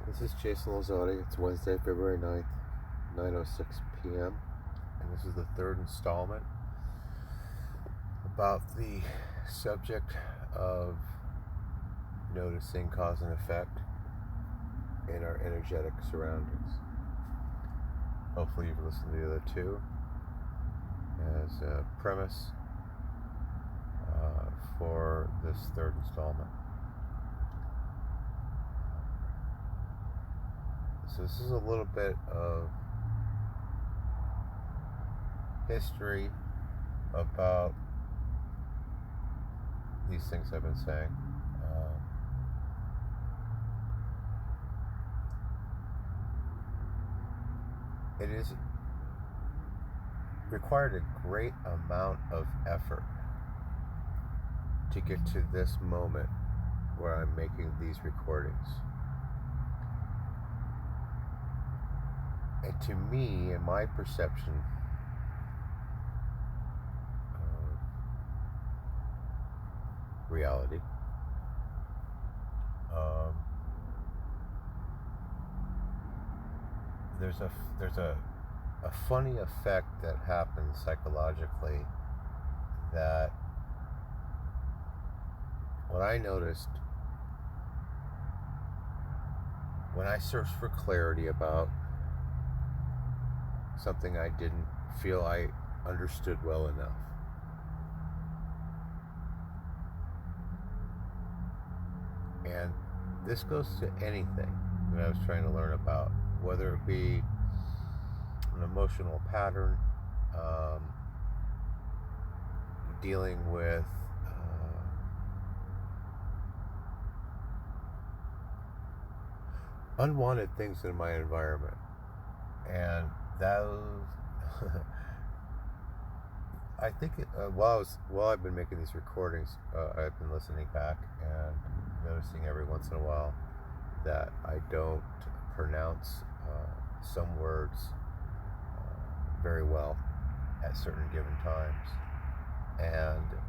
This is Jason Lazzotti. It's Wednesday, February 9th, 9:06 p.m. And this is the third installment about the subject of noticing cause and effect in our energetic surroundings. Hopefully you've listened to the other two as a premise for this third installment. So this is a little bit of history about these things I've been saying. It is required a great amount of effort to get to this moment where I'm making these recordings. And to me, in my perception of reality, there's a funny effect that happens psychologically that what I noticed when I searched for clarity about something I didn't feel I understood well enough. And this goes to anything that I was trying to learn about, whether it be an emotional pattern, dealing with unwanted things in my environment. And those I think while I've been making these recordings, I've been listening back and noticing every once in a while that I don't pronounce some words very well at certain given times, and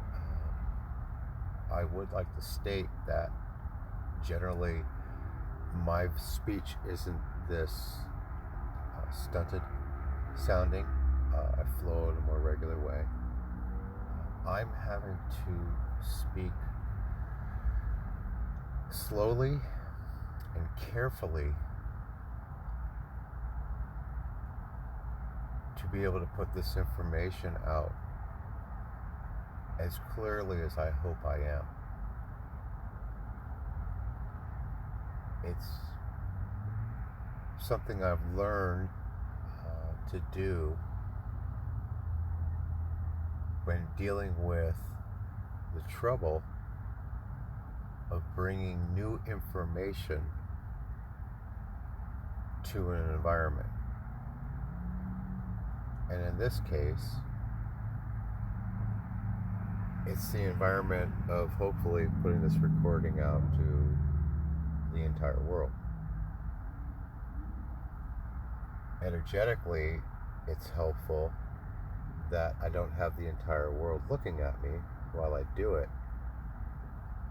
I would like to state that generally my speech isn't this stunted sounding. I flow in a more regular way. I'm having to speak slowly and carefully to be able to put this information out as clearly as I hope I am. It's something I've learned to do when dealing with the trouble of bringing new information to an environment. And in this case, it's the environment of hopefully putting this recording out to the entire world. Energetically, it's helpful that I don't have the entire world looking at me while I do it,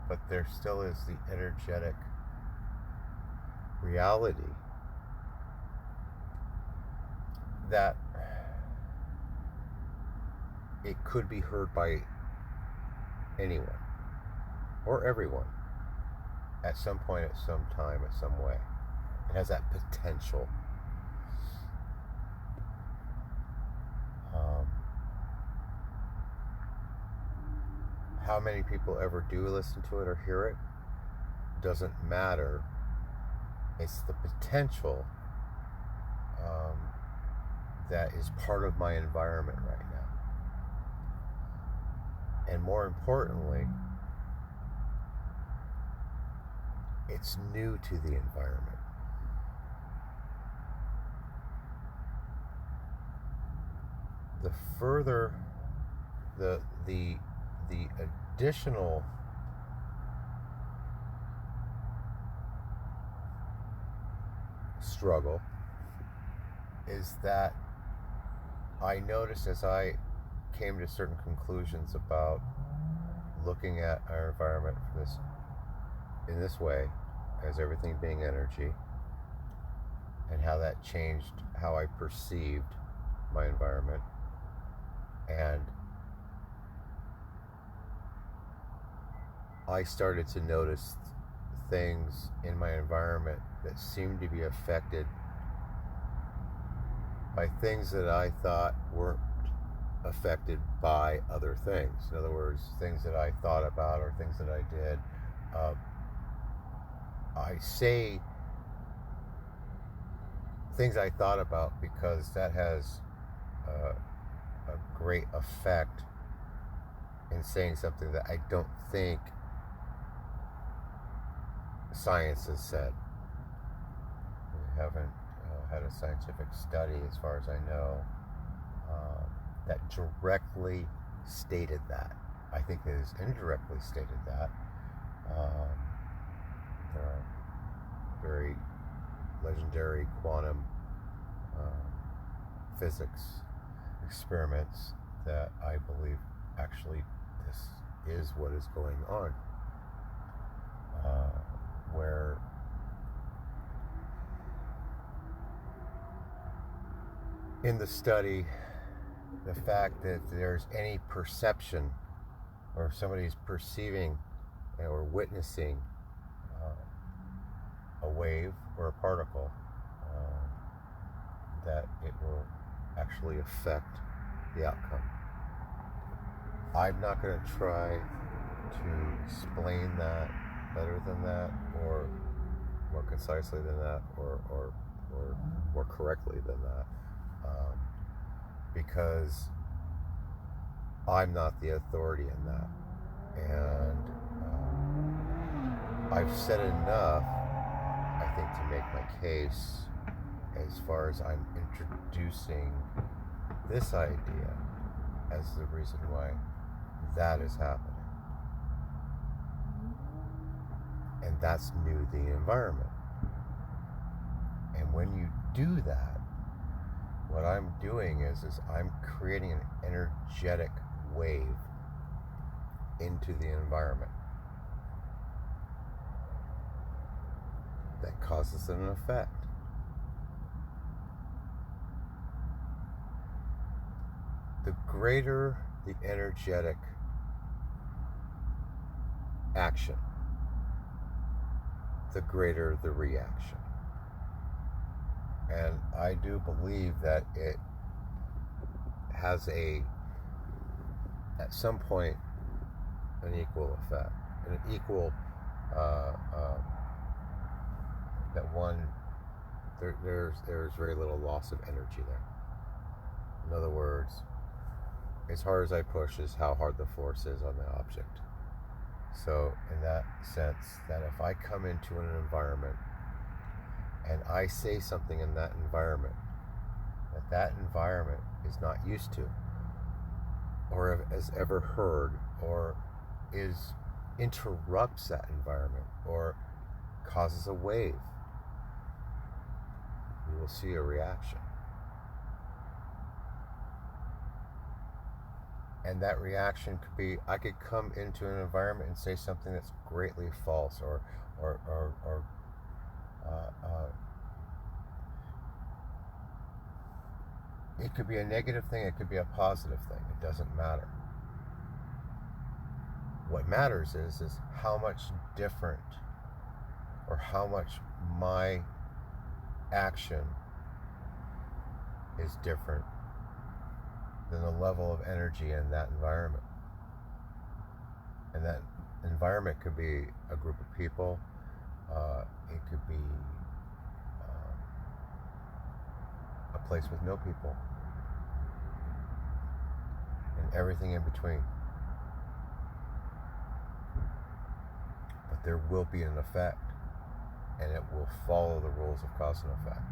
but there still is the energetic reality that it could be heard by anyone or everyone at some point, at some time, at some way. It has that potential. How many people ever do listen to it or hear it doesn't matter. It's the potential that is part of my environment right now. And more importantly, it's new to the environment. The further the additional struggle is that I noticed as I came to certain conclusions about looking at our environment in this way, as everything being energy, and how that changed how I perceived my environment. And I started to notice things in my environment that seemed to be affected by things that I thought weren't affected by other things. In other words, things that I thought about or things that I did. I say things I thought about because that has a great effect in saying something that I don't think science has said. We haven't had a scientific study, as far as I know, that directly stated that. I think it has indirectly stated that. There are very legendary quantum physics experiments that I believe actually this is what is going on, where in the study, the fact that there's any perception or somebody's perceiving or witnessing a wave or a particle, that it will actually affect the outcome. I'm not going to try to explain that better than that, or more concisely than that, or more correctly than that, because I'm not the authority in that. And I've said enough, I think, to make my case as far as I'm introducing this idea as the reason why that is happening. And that's new to the environment. And when you do that, what I'm doing is I'm creating an energetic wave into the environment that causes an effect. The greater the energetic action, the greater the reaction. And I do believe that it has at some point, an equal effect, an equal, that one, there's very little loss of energy there. In other words, as hard as I push is how hard the force is on the object. So in that sense, that if I come into an environment and I say something in that environment that environment is not used to, or has ever heard, or interrupts that environment, or causes a wave, you will see a reaction. And that reaction could be, I could come into an environment and say something that's greatly false, or it could be a negative thing, it could be a positive thing. It doesn't matter. What matters is how much different, or how much my action is different than the level of energy in that environment. And that environment could be a group of people, it could be a place with no people, and everything in between. But there will be an effect, and it will follow the rules of cause and effect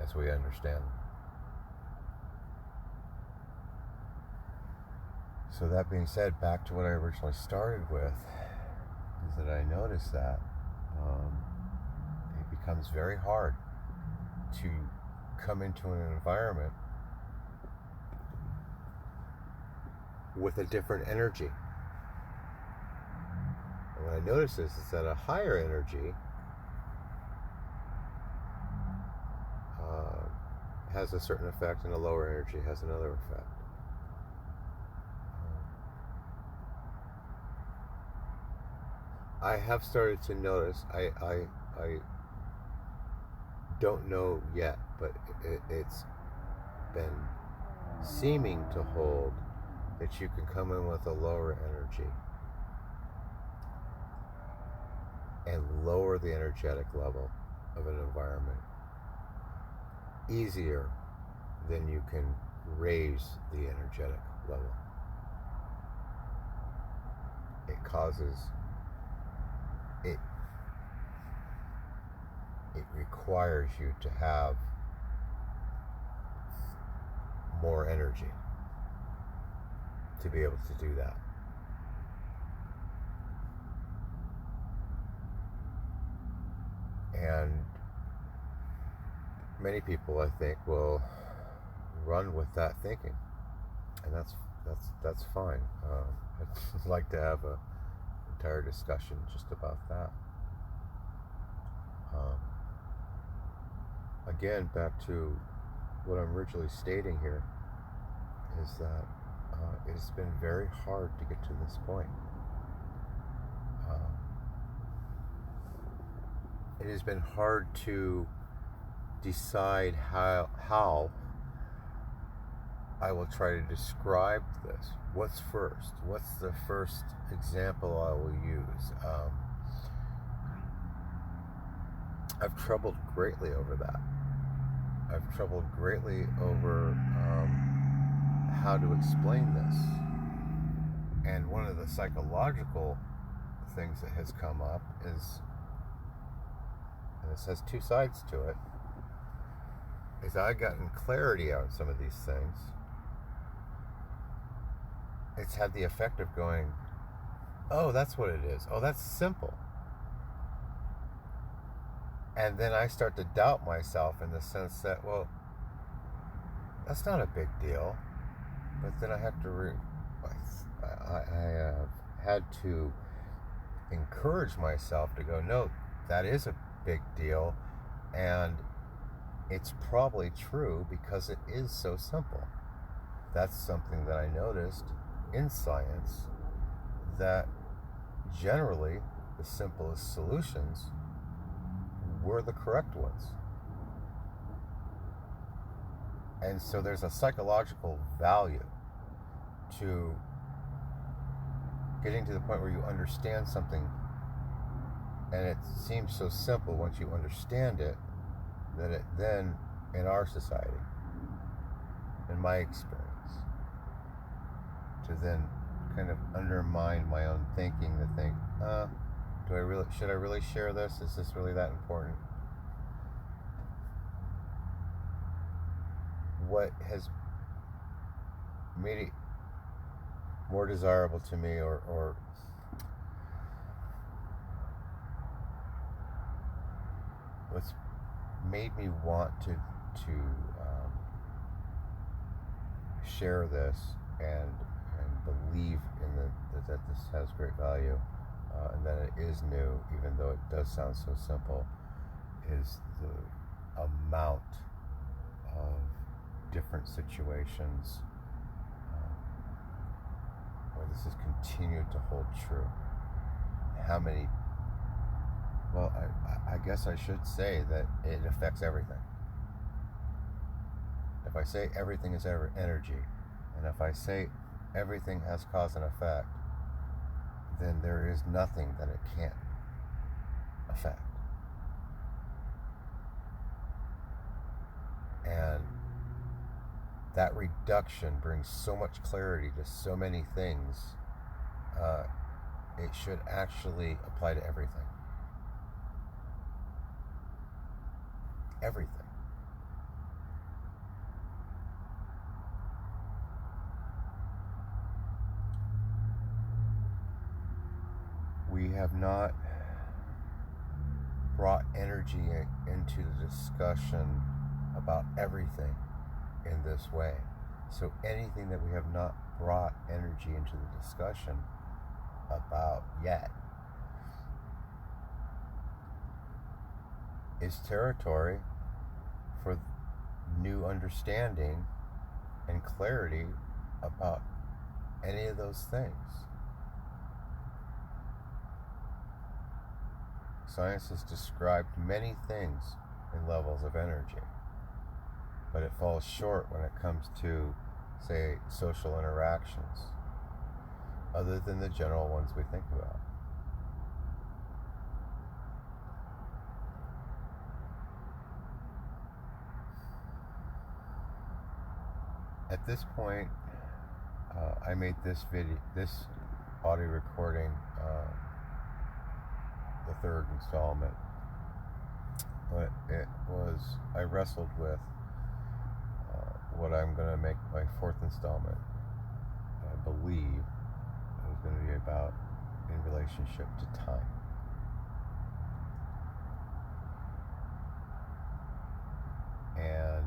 as we understand them. So that being said, back to what I originally started with, is that I noticed that it becomes very hard to come into an environment with a different energy. And what I notice is that a higher energy has a certain effect and a lower energy has another effect. I have started to notice, I don't know yet, but it's been seeming to hold that you can come in with a lower energy and lower the energetic level of an environment easier than you can raise the energetic level. It causes it requires you to have more energy to be able to do that. And many people, I think, will run with that thinking, and that's fine. I'd like to have an entire discussion just about that. Again, back to what I'm originally stating here, is that it has been very hard to get to this point. It has been hard to decide how I will try to describe this. What's first? What's the first example I will use? I've troubled greatly over that. I've troubled greatly over how to explain this. And one of the psychological things that has come up is, and this has two sides to it, is I've gotten clarity on some of these things. It's had the effect of going, oh, that's what it is. Oh, that's simple. And then I start to doubt myself in the sense that, well, that's not a big deal. But then I have to, I have had to encourage myself to go, no, that is a big deal. And it's probably true because it is so simple. That's something that I noticed in science, that generally the simplest solutions were the correct ones. And so there's a psychological value to getting to the point where you understand something and it seems so simple once you understand it, that it then, in our society, in my experience, to then kind of undermine my own thinking, to think, should I really share this? Is this really that important? What has made it more desirable to me, or what's made me want to share this and believe in that this has great value, and that it is new, even though it does sound so simple, is the amount of different situations where this has continued to hold true. How many, well, I guess I should say that it affects everything. If I say everything is energy, and if I say everything has cause and effect, then there is nothing that it can't affect. And that reduction brings so much clarity to so many things. It should actually apply to everything. Everything. We have not brought energy into the discussion about everything in this way. So anything that we have not brought energy into the discussion about yet is territory for new understanding and clarity about any of those things. Science has described many things in levels of energy, but it falls short when it comes to, say, social interactions, other than the general ones we think about. At this point, I made this audio recording, the third installment, but I wrestled with what I'm going to make my fourth installment. I believe it was going to be about in relationship to time. And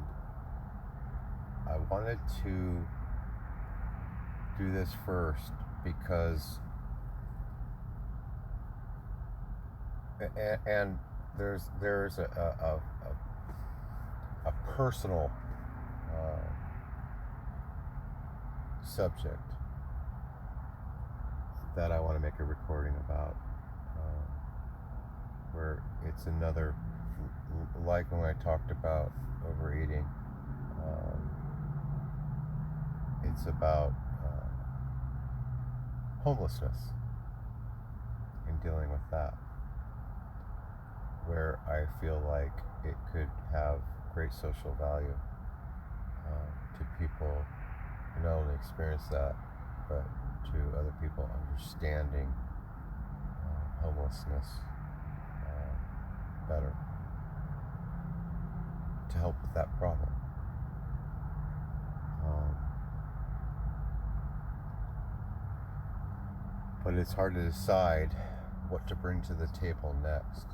I wanted to do this first because and there's a personal subject that I want to make a recording about, where it's another, like when I talked about overeating, it's about homelessness and dealing with that, where I feel like it could have great social value to people who not only experience that, but to other people understanding homelessness better, to help with that problem. But it's hard to decide what to bring to the table next.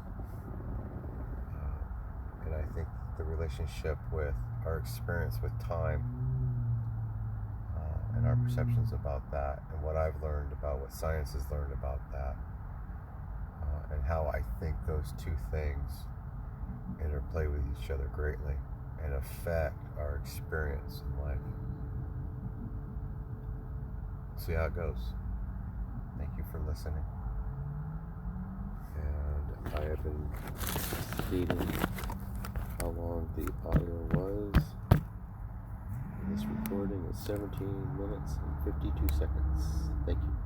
And I think the relationship with our experience with time, and our perceptions about that, and what I've learned about what science has learned about that, and how I think those two things interplay with each other greatly and affect our experience in life. See how it goes. Thank you for listening. And I have been stating how long the audio was. This recording is 17 minutes and 52 seconds. Thank you.